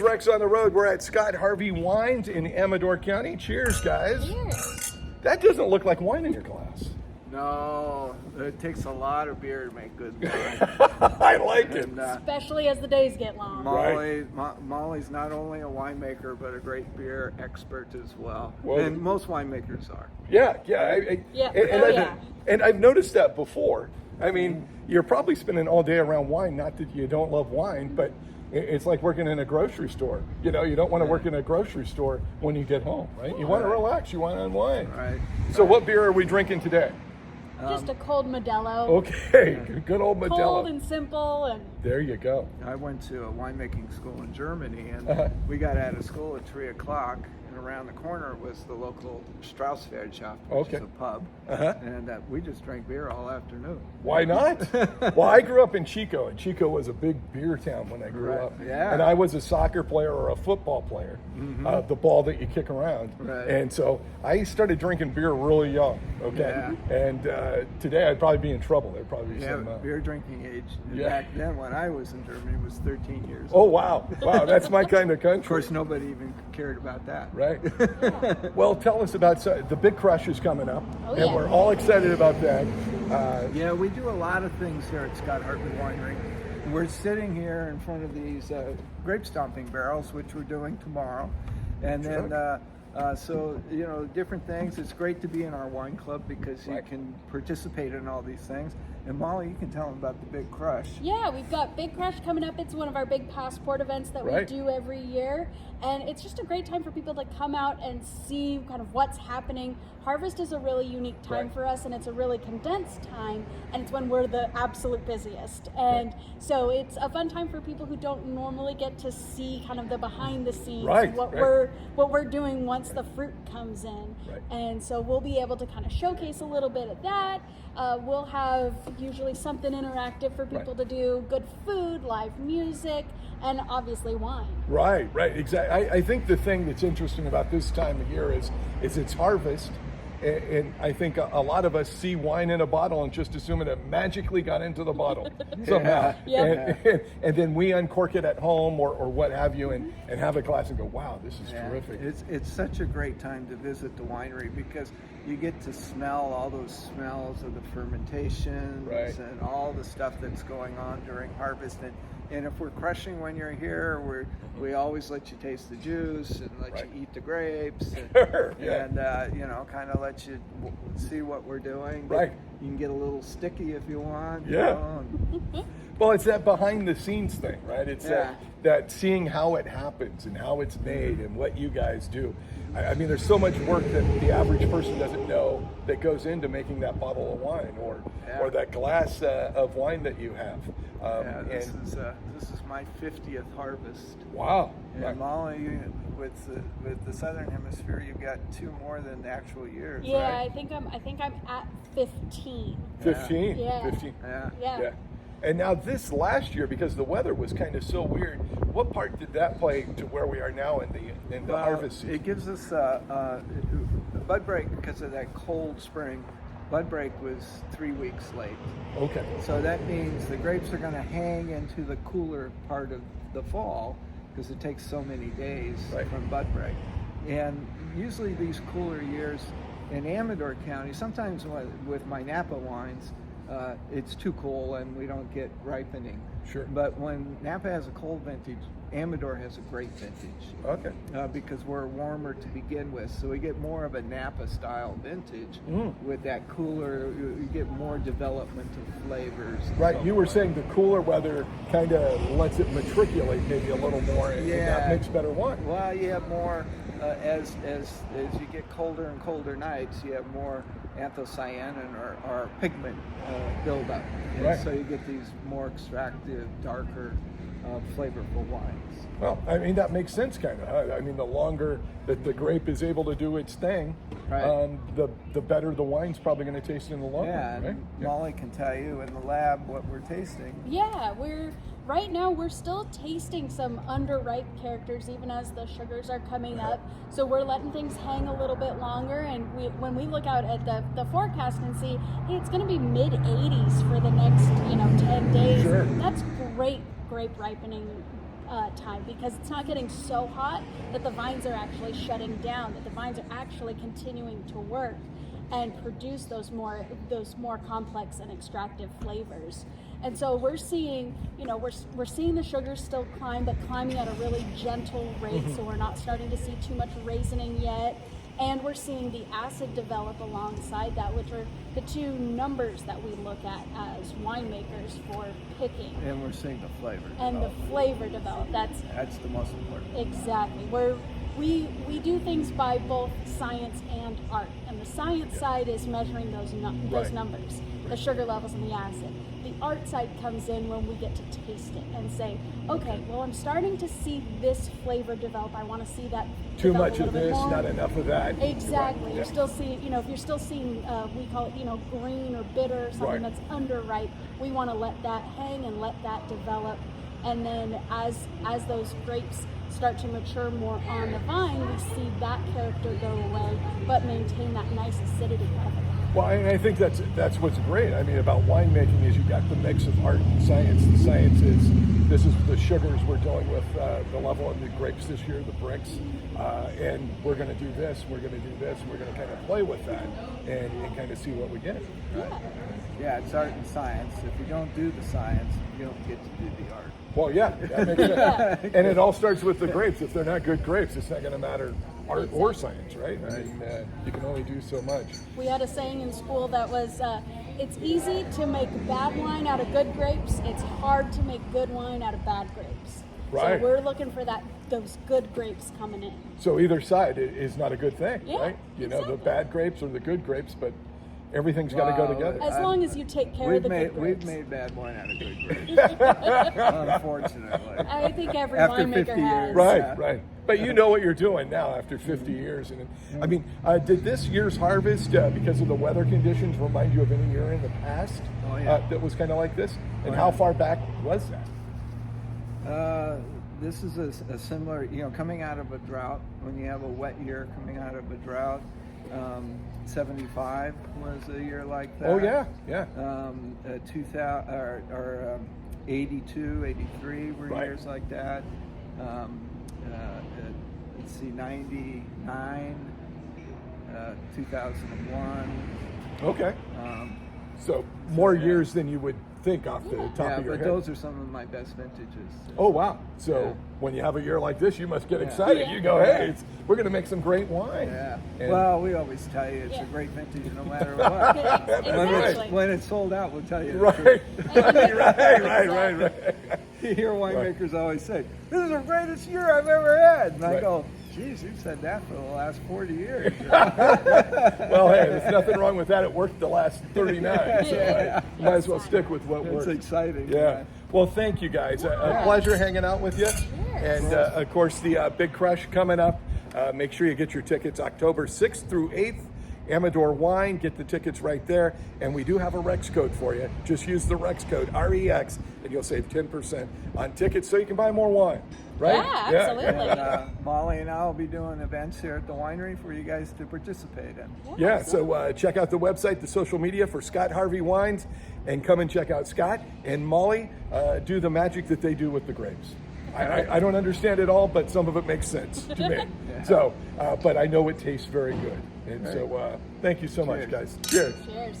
Rex on the road. We're at Scott Harvey Wines in Amador County. Cheers, guys. Cheers. That doesn't look like wine in your glass. No, it takes a lot of beer to make good wine. I like it. And, Especially as the days get long. Molly's not only a winemaker, but a great beer expert as well. Well, and most winemakers are. Yeah. Yeah. And I've noticed that before. I mean, you're probably spending all day around wine. Not that you don't love wine, but it's like working in a grocery store. You know, you don't want to work in a grocery store when you get home, right? You want to relax. You want to unwind. Right. So what beer are we drinking today? Just a cold Modelo. Okay, good old Modelo. Cold and simple, and There you go. I went to a winemaking school in Germany, and we got out of school at 3 o'clock, and around the corner was the local Straussfeld, which is a pub, and we just drank beer all afternoon. Why not? Well, I grew up in Chico, and Chico was a big beer town when I grew up. Yeah. And I was a soccer player or a football player, the ball that you kick around. Right. And so I started drinking beer really young, okay? Yeah. And today I'd probably be in trouble. There'd probably be some... beer drinking age. Yeah. Back then, when I was in Germany, was 13 years Oh, old. wow. Wow, that's my kind of country. Of course, nobody even cared about that. Right. Well, tell us about the Big Crush is coming up, Oh, and yeah. we're all excited about that. Yeah, we do a lot of things here at Scott Harvey Winery. We're sitting here in front of these grape stomping barrels, which we're doing tomorrow. And then, so, you know, different things. It's great to be in our wine club because you can participate in all these things. And Molly, you can tell them about the Big Crush. yeah, we've got Big Crush coming up. It's one of our big passport events that we do every year. And it's just a great time for people to come out and see kind of what's happening. Harvest is a really unique time for us, and it's a really condensed time, and it's when we're the absolute busiest. And so it's a fun time for people who don't normally get to see kind of the behind the scenes, what we're doing once the fruit comes in. And so we'll be able to kind of showcase a little bit of that. We'll have usually something interactive for people to do, good food, live music, and obviously wine. Right, exactly. I think the thing that's interesting about this time of year is it's harvest, and I think a lot of us see wine in a bottle and just assume it magically got into the bottle somehow. And then we uncork it at home or what have you and have a glass and go, wow, this is terrific. It's such a great time to visit the winery because you get to smell all those smells of the fermentations and all the stuff that's going on during harvest. And if we're crushing when you're here, we always let you taste the juice and let you eat the grapes and you know, kind of let you see what we're doing. But you can get a little sticky if you want. You know, Well, it's that behind the scenes thing, right? It's that seeing how it happens and how it's made and what you guys do. I mean, there's so much work that the average person doesn't know that goes into making that bottle of wine or that glass of wine that you have. This is my 50th harvest. Wow. And Molly, with the Southern Hemisphere, you've got 2 more than the actual years. Yeah, right? I think I'm at 15. 15? Yeah. 15. Yeah. And now this last year, because the weather was kind of so weird, what part did that play to where we are now in the harvest season? It gives us bud break because of that cold spring. Bud break was 3 weeks late. Okay. So that means the grapes are going to hang into the cooler part of the fall because it takes so many days from bud break. And usually these cooler years in Amador County, sometimes with my Napa wines, it's too cool and we don't get ripening. Sure. But when Napa has a cold vintage, Amador has a great vintage. Okay. Because we're warmer to begin with, so we get more of a Napa style vintage. With that cooler, you get more development of flavors. Right. You were saying the cooler weather kind of lets it matriculate maybe a little more, and that makes better wine. Well, you have more as you get colder and colder nights, you have more anthocyanin or pigment buildup. And so you get these more extractive, darker, flavorful wines. Well, I mean, that makes sense, kind of. I mean, the longer that the grape is able to do its thing, the better the wine's probably going to taste in the long run. Right? Molly can tell you in the lab what we're tasting. Yeah, right now we're still tasting some underripe characters even as the sugars are coming up. So we're letting things hang a little bit longer, and when we look out at the forecast and see, hey, it's going to be mid 80s for the next 10 days. Sure. That's great grape ripening time, because it's not getting so hot that the vines are actually shutting down, that the vines are actually continuing to work and produce those more complex and extractive flavors. And so we're seeing, we're seeing the sugars still climb, but climbing at a really gentle rate. So we're not starting to see too much raisinning yet. And we're seeing the acid develop alongside that, which are the two numbers that we look at as winemakers for picking. And we're seeing the flavor. And the flavor develop. That's the most important. Exactly. We do things by both science and art. And the science side is measuring those numbers, the sugar levels and the acid. The art side comes in when we get to taste it and say, okay, well, I'm starting to see this flavor develop. I want to see that. Too much of this, not enough of that. Exactly. Right. You're still seeing, if you're still seeing, we call it, green or bitter, or something that's underripe. We want to let that hang and let that develop. And then as those grapes start to mature more on the vine, we see that character go away, but maintain that nice acidity of it. Well, I think that's what's great. I mean, about winemaking is you got the mix of art and science. The science is the sugars we're dealing with, the level of the grapes this year, the bricks, and we're going to do this, we're going to do this, we're going to kind of play with that and kind of see what we get. Right? Yeah, it's art and science. If you don't do the science, you don't get to do the art. Well, yeah, that makes sense. And it all starts with the grapes. If they're not good grapes, it's not going to matter art or science, right? I mean, you can only do so much. We had a saying in school that was, it's easy to make bad wine out of good grapes. It's hard to make good wine out of bad grapes. Right. So we're looking for those good grapes coming in. So either side is not a good thing, right? Exactly. The bad grapes or the good grapes, but everything's got to go together. As long as you take care of the good grapes. We've made bad wine out of good grapes. Unfortunately. I think every After winemaker 50 has. years. Right. But you know what you're doing now after 50 years. And I mean, did this year's harvest, because of the weather conditions, remind you of any year in the past that was kind of like this? And how far back was that? This is a similar, coming out of a drought, when you have a wet year coming out of a drought. 75 was a year like that. Oh, yeah. 2000 or 82, 83 were years like that. Let's see, 99, 2001. Okay. So more years than you would think off the top of your head. Yeah, but those are some of my best vintages. Oh, wow. So when you have a year like this, you must get excited. You go, hey, we're going to make some great wine. Yeah. And well, we always tell you it's a great vintage no matter what. Exactly. When it's sold out, we'll tell you. Right. Right. You hear winemakers always say, this is the greatest year I've ever had. And I go, geez, you've said that for the last 40 years. Well, hey, there's nothing wrong with that. It worked the last 39. So you might as well stick with what works. It's exciting. Yeah. Well, thank you guys. A pleasure hanging out with you. And of course, the Big Crush coming up. Make sure you get your tickets October 6th through 8th. Amador Wine, get the tickets right there. And we do have a Rex code for you. Just use the Rex code, REX, and you'll save 10% on tickets so you can buy more wine. Right? Yeah, absolutely. And, Molly and I will be doing events here at the winery for you guys to participate in. Yeah, so check out the website, the social media for Scott Harvey Wines, and come and check out Scott and Molly do the magic that they do with the grapes. I don't understand it all, but some of it makes sense to me. So, but I know it tastes very good. And so thank you so much, guys. Cheers. Cheers.